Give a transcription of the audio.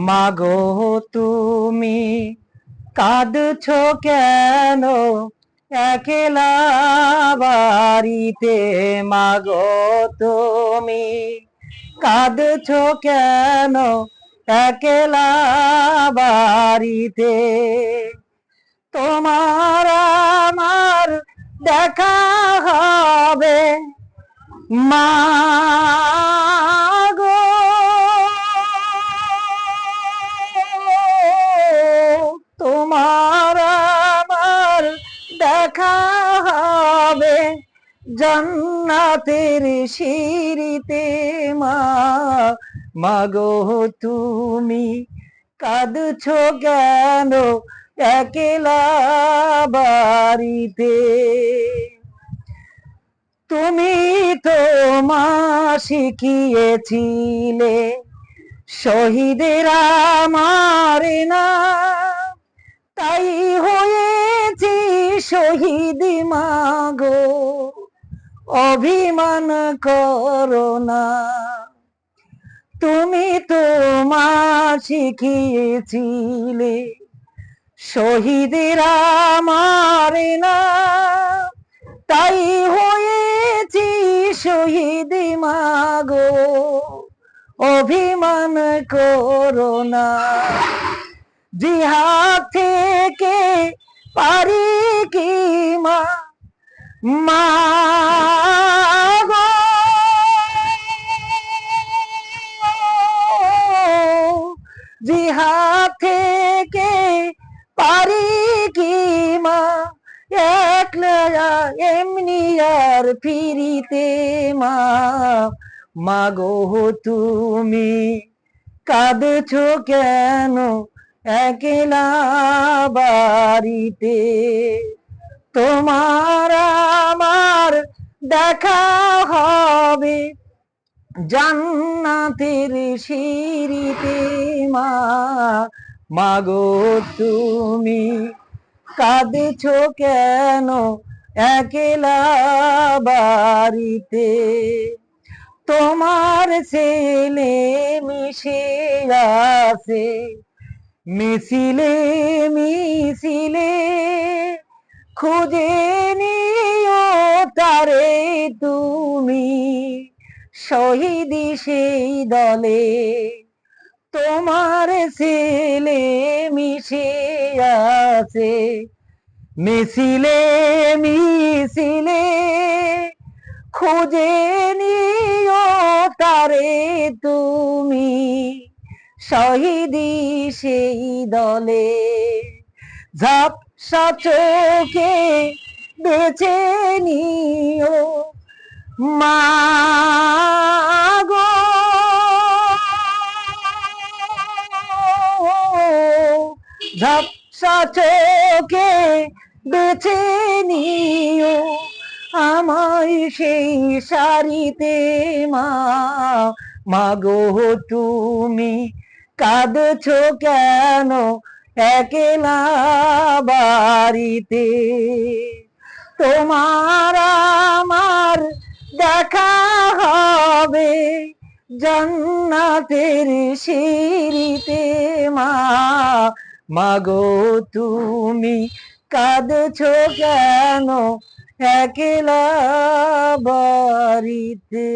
মাগো তুমি কাঁদছো কেন একলা বাড়িতে? মাগো তুমি কাঁদছো কেন একলা বাড়িতে? তোমার আমার দেখা হবে মা গো, তোমার আমার দেখা হবে জান্নাতের সিঁড়িতে। মা মাগো তুমি কাঁদছো কেন একলা বাড়িতে? তুমি তো মা শিখিয়েছিলে শহীদের আমার না, তাই হয়েছি শহীদ। মাগো অভিমান করো না। তুমি তো মা শিখিয়েছিলে শহীদের আমার না, তাই হয়েছি শহীদ। মাগো অভিমান করো না। জিহাদ থেকে পারি কি মা মাগো, জিহাদ থেকে পারি কি মা একলা এমনি আর ফিরিতে? মা মাগো তুমি কাঁদছো কেন একলা বাড়িতে? তোমার আমার দেখা হবে জান্নাতের সিঁড়িতে। মা মাগো তুমি কাঁদছো কেন একলা বাড়িতে? তোমার ছেলে মিশে আছে মিছিলে মিছিলে, খুঁজে নিও তারে তুমি শহীদ সেই দলে। তোমার ছেলে মিশে আছে মিছিলে মিছিলে, খুঁজে নিও তারে তুমি শহীদ সেই দলে। ঝাপসা চোখে বেছে নিও মা গো, ঝাপসা চোখে বেছে নিও আমায় সেই সারিতে। মা মাগো তুমি কাঁদছো কেন একলা বাড়িতে? তোমার আমার দেখা হবে জান্নাতের সিঁড়িতে। মা মাগো তুমি কাঁদছো কেন একলা বাড়িতে?